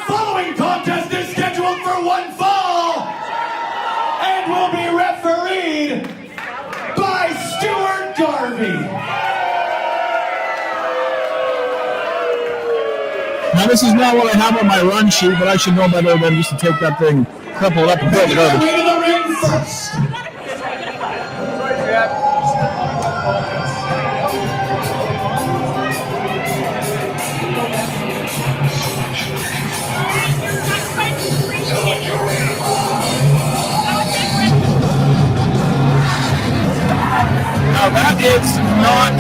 following contest is scheduled for one fall and will be refereed by Stuart Garvey. Now this is not what I have on my run sheet, but I should know better than just to take that thing, couple it up and throw it over. Way to the ring first. Now that is not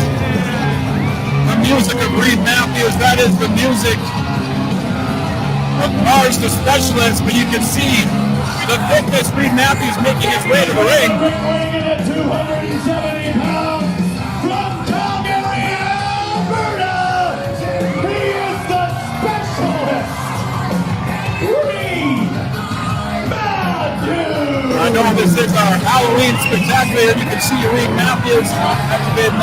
the music of Reed Matthews, that is the music of Mars the Specialist, but you can see the thickness Reed Matthews making his way to the ring. Weighing in at 270 pounds from Calgary, Alberta, he is the Specialist, Reed Matthews. I know this is our Halloween spectacular. You can see Reed Matthews has been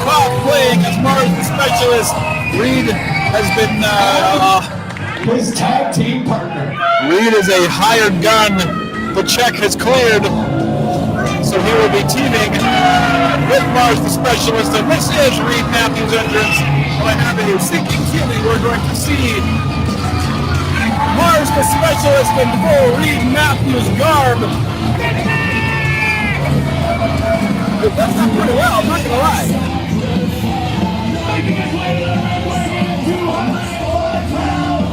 caught playing as Mars the Specialist. Reed has been his tag team partner. Reed is a hired gun. The check has cleared, so he will be teaming with Mars the Specialist. And this is Reed Matthews' entrance. I have a sinking feeling we're going to see Mars the Specialist in full Reed Matthews garb. That's not pretty well, I'm not gonna lie. Making his way to the ring, weighing in at 204 pounds.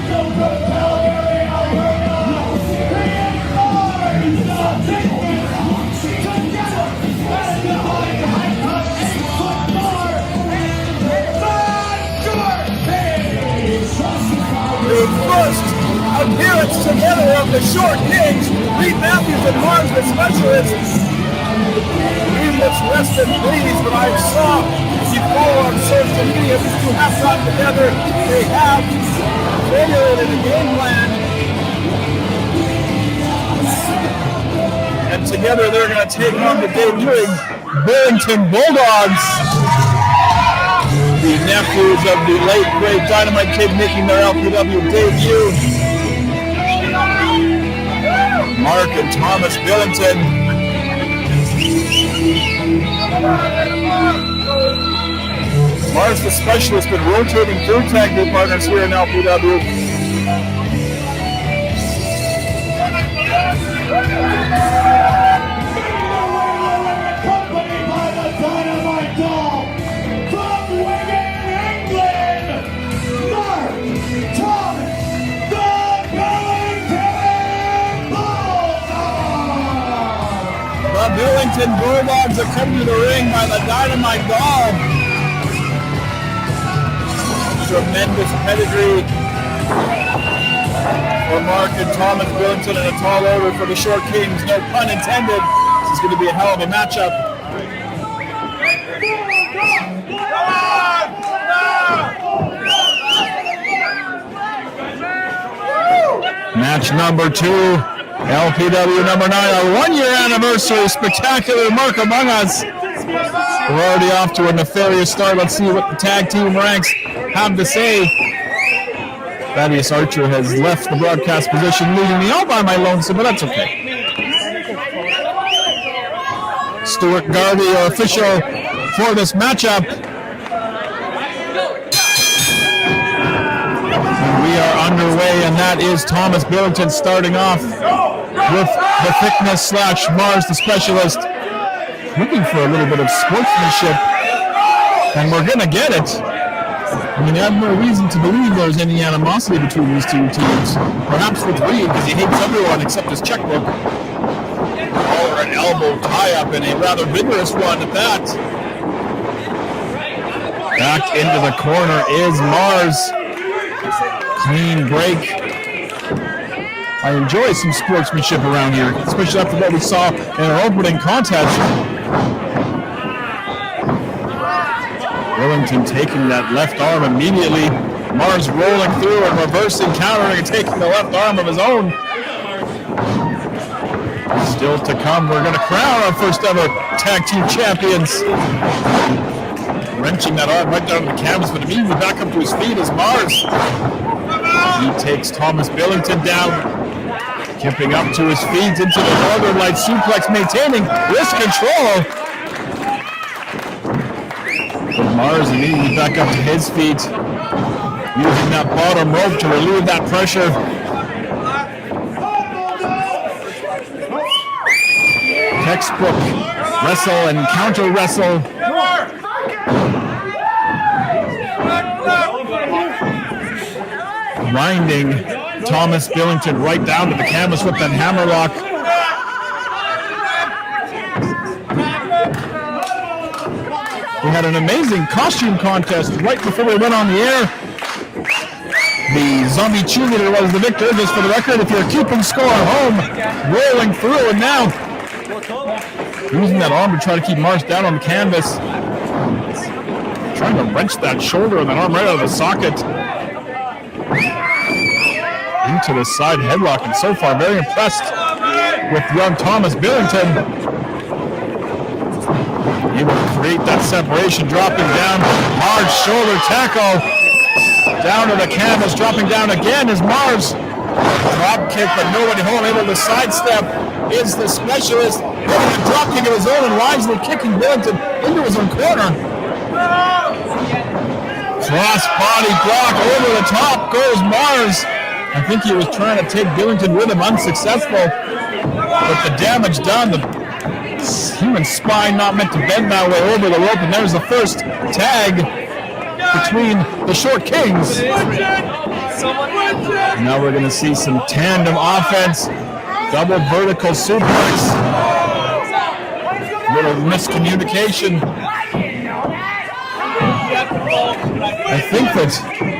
Also from Calgary, Alberta, he is Mars the Sickness. Together, as the high-cut 8-foot-4, The first appearance together of the Short Kings, Reed Matthews and Mars the Specialist. Reed looks less than pleased, but I saw before on social media these two have gotten together. They have formulated a game plan. And together they're going to take on the debuting Billington Bulldogs. The nephews of the late great Dynamite Kid making their LPW debut. Mark and Thomas Billington. Mars the Specialist been rotating through tag team partners here in LPW. accompanied by the Dynamite Doll from Wigan, England, Mark Thomas, the Billington Bulldogs. The Billington Bulldogs are coming to the ring by the Dynamite Doll. Tremendous pedigree for Mark and Thomas Billington, and a tall order for the Short Kings, no pun intended. This is going to be a hell of a matchup. Match number 2, LPW number 9, our 1-year anniversary spectacular Mark Among Us. We're already off to a nefarious start. Let's see what the tag team ranks have to say. Thaddeus Archer has left the broadcast position, leaving me all by my lonesome, but that's okay. Stuart Garvey, our official for this matchup. And we are underway, and that is Thomas Billington starting off with the thickness / Mars the Specialist. Looking for a little bit of sportsmanship, and we're going to get it. I mean, I have no reason to believe there's any animosity between these two teams. Perhaps with Reed, because he hates everyone except his checkbook. Or an elbow tie-up, and a rather vigorous one at that. Back into the corner is Mars. Clean break. I enjoy some sportsmanship around here, especially after what we saw in our opening contest. Billington taking that left arm immediately. Mars rolling through and reversing, countering, and taking the left arm of his own. Still to come, we're going to crown our first ever tag team champions. Wrenching that arm right down to the canvas, but immediately back up to his feet is Mars. He takes Thomas Billington down, kipping up to his feet into the Northern Light suplex, maintaining wrist control. But Mars immediately back up to his feet, using that bottom rope to relieve that pressure. Textbook wrestle and counter wrestle. Grinding Thomas Billington right down to the canvas with that hammerlock. We had an amazing costume contest right before we went on the air. The zombie cheerleader was the victor, just for the record, if you're keeping score at home. Rolling through, and now using that arm to try to keep Mars down on the canvas. Trying to wrench that shoulder and that arm right out of the socket. Into the side headlock, and so far very impressed with young Thomas Billington. Able to create that separation, dropping down. Hard shoulder tackle. Down to the canvas, dropping down again is Mars. Drop kick, but nobody home, able to sidestep is the specialist. Getting a drop kick of his own and wisely kicking Billington into his own corner. Cross body block, over the top goes Mars. I think he was trying to take Billington with him, unsuccessful. But the damage done, the human spine not meant to bend that way, over the rope, and there's the first tag between the Short Kings. Now we're going to see some tandem offense, double vertical suplex, little miscommunication. I think that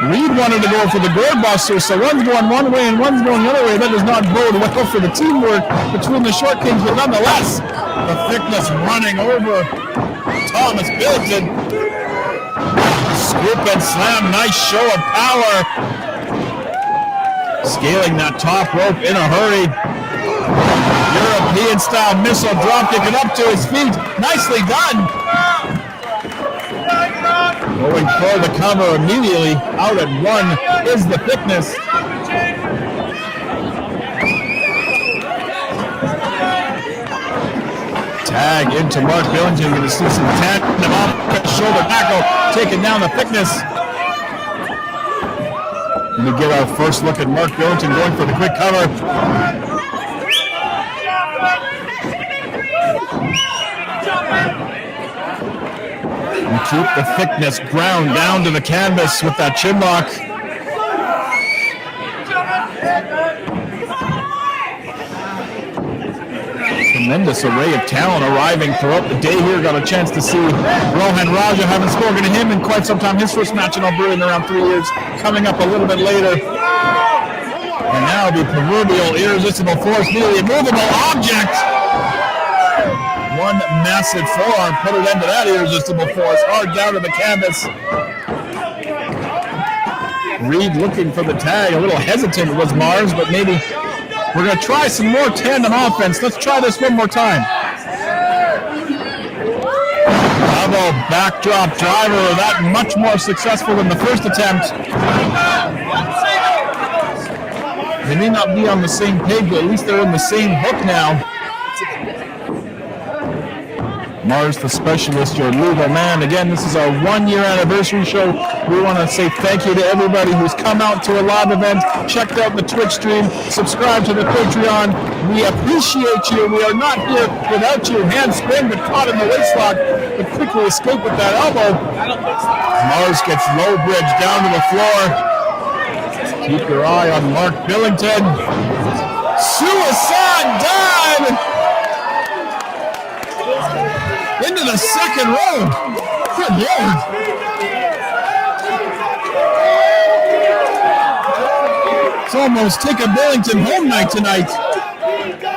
Reed wanted to go for the gourd buster, so one's going one way and one's going the other way. That does not bode well for the teamwork between the Short Kings, but nonetheless, the Thickness running over Thomas Billington. Scoop and slam, nice show of power. Scaling that top rope in a hurry. European style missile drop kicking up to his feet. Nicely done. Going for the cover immediately. Out at one is the Thickness. Tag into Mark Billington. You're going to see some tandem off shoulder tackle, taking down the Thickness. And we get our first look at Mark Billington going for the quick cover. And keep the Thickness ground down to the canvas with that chin lock. Tremendous array of talent arriving throughout the day here. Got a chance to see Rohan Raja, haven't spoken to him in quite some time. His first match in Alberta in around 3 years, coming up a little bit later. And now the proverbial irresistible force, nearly immovable object. One massive forearm put it into that irresistible force, hard down to the canvas. Reed looking for the tag, a little hesitant was Mars, but maybe we're going to try some more tandem offense. Let's try this one more time. Double backdrop driver, that much more successful than the first attempt. They may not be on the same page, but at least they're in the same hook now. Mars, the specialist, your legal man. Again, this is our 1-year anniversary show. We want to say thank you to everybody who's come out to a live event, checked out the Twitch stream, subscribed to the Patreon. We appreciate you. We are not here without you. Handspring, but caught in the waistlock, but quickly escaped with that elbow. Mars gets low bridge down to the floor. Keep your eye on Mark Billington. Suicide dive! Into the second row. Good Lord. It's almost take a Billington home night tonight.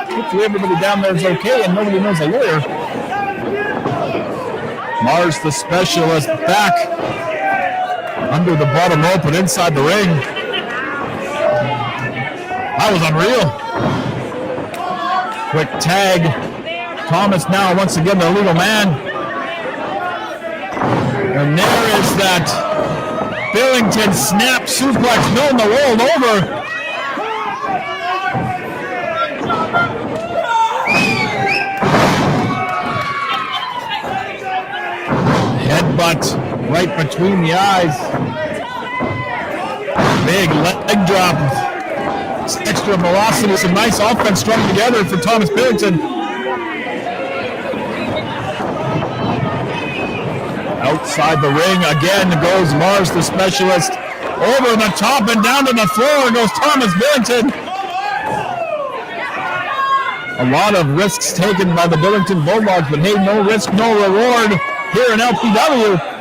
Hopefully everybody down there is okay and nobody knows a lawyer. Mars, the specialist, back under the bottom rope and inside the ring. That was unreal. Quick tag. Thomas now once again the legal man. And there is that Billington snap suplex, Milne rolled over. Headbutt right between the eyes. Big leg drop. Extra velocity, some nice offense strung together for Thomas Billington. Outside the ring again goes Mars, the specialist. Over the top and down to the floor goes Thomas Billington. A lot of risks taken by the Billington Bulldogs, but hey, no risk, no reward here in LPW.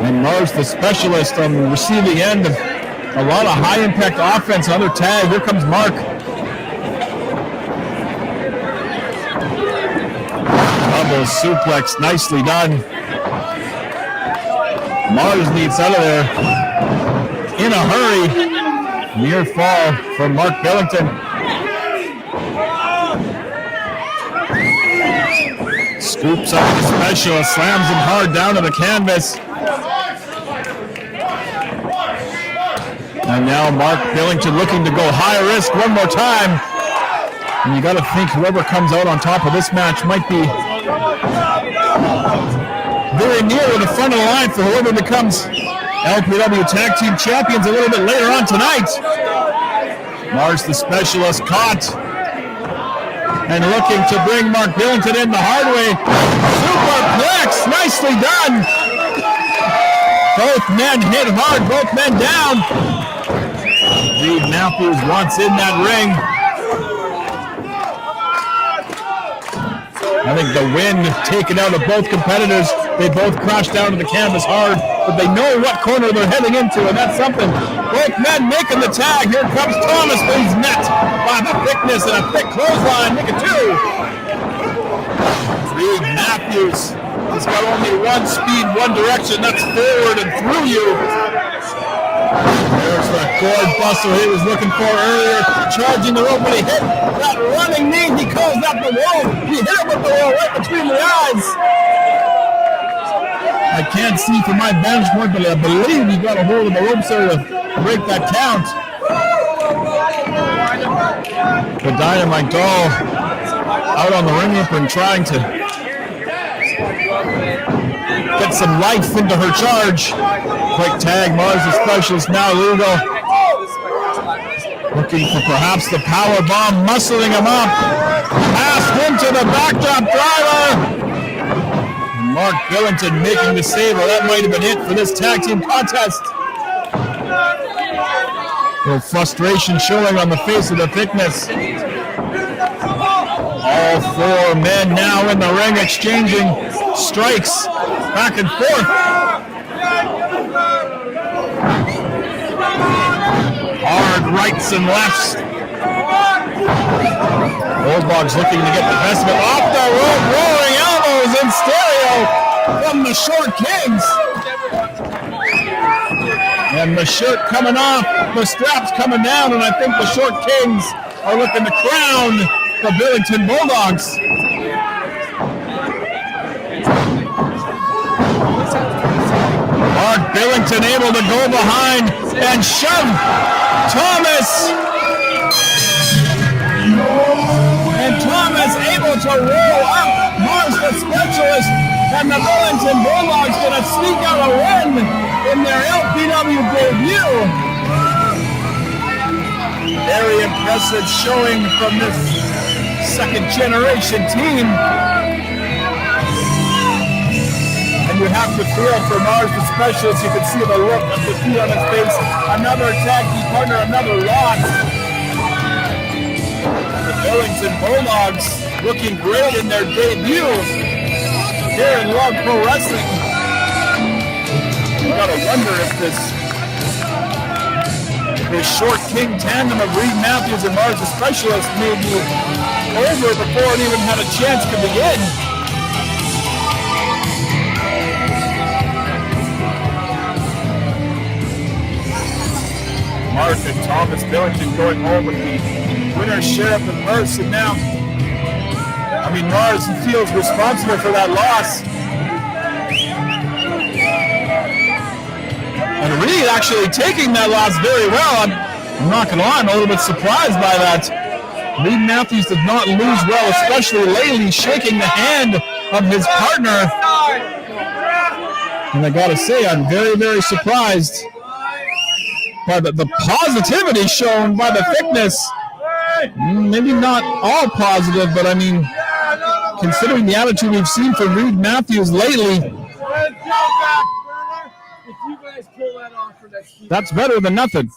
And Mars, the specialist, on the receiving end of a lot of high-impact offense. Another tag. Here comes Mark. Double suplex, nicely done. Mars needs out of there in a hurry. Near fall from Mark Billington. Scoops up the specialist, slams him hard down to the canvas. And now Mark Billington looking to go high risk one more time. And you got to think whoever comes out on top of this match might be very near to the front of the line for whoever becomes LPW Tag Team Champions a little bit later on tonight. Mars, the specialist, caught and looking to bring Mark Billington in the hard way. Superplex, nicely done. Both men hit hard, both men down. Reed Matthews once in that ring. I think the wind taken out of both competitors. They both crashed down to the canvas hard, but they know what corner they're heading into, and that's something. Both men making the tag. Here comes Thomas, but he's met by the thickness and a thick clothesline. Make it two. Reed Matthews has got only one speed, one direction. That's forward and through you. There's the cord buster he was looking for earlier. Charging the rope, but he hit that running knee. He calls that the wall. He hit him with the wall right between the eyes. I can't see from my vantage point, but I believe he got a hold of the ropes there to break that count. The Dynamite Doll out on the ring apron trying to get some life into her charge. Quick tag, Mars the specialist now legal. Looking for perhaps the power bomb, muscling him up. Passed into the backdrop driver. Mark Billington making the save, or that might have been it for this tag team contest. A little frustration showing on the face of the thickness. All four men now in the ring exchanging strikes back and forth. Hard rights and lefts. Bulldogs looking to get the best of it. Off the rope, roaring elbows in stereo from the Short Kings. And the shirt coming off, the straps coming down, and I think the Short Kings are looking to crown the Billington Bulldogs. Mark Billington able to go behind and shove Thomas. And Thomas able to roll up Mars the specialist, and the Billington Bulldogs going to sneak out a win in their LPW debut. Very impressive showing from this second generation team. And you have to feel for Mars the specialist. You can see the look of defeat on his face. Another tag team partner, another loss. The Billington Bulldogs looking great in their debut here in Love Pro Wrestling. You gotta wonder if this Short King tandem of Reed Matthews and Mars the specialist may be over before it even had a chance to begin. Mark and Thomas Billington going home with the winner's share of the purse, and now, Mars feels responsible for that loss. And Reed actually taking that loss very well. I'm not going to lie, I'm a little bit surprised by that. Reed Matthews did not lose well, especially lately, shaking the hand of his partner. And I got to say, I'm very, very surprised by the positivity shown by the Thickness. Maybe not all positive, but I mean, considering the attitude we've seen from Reed Matthews lately, that's better than nothing.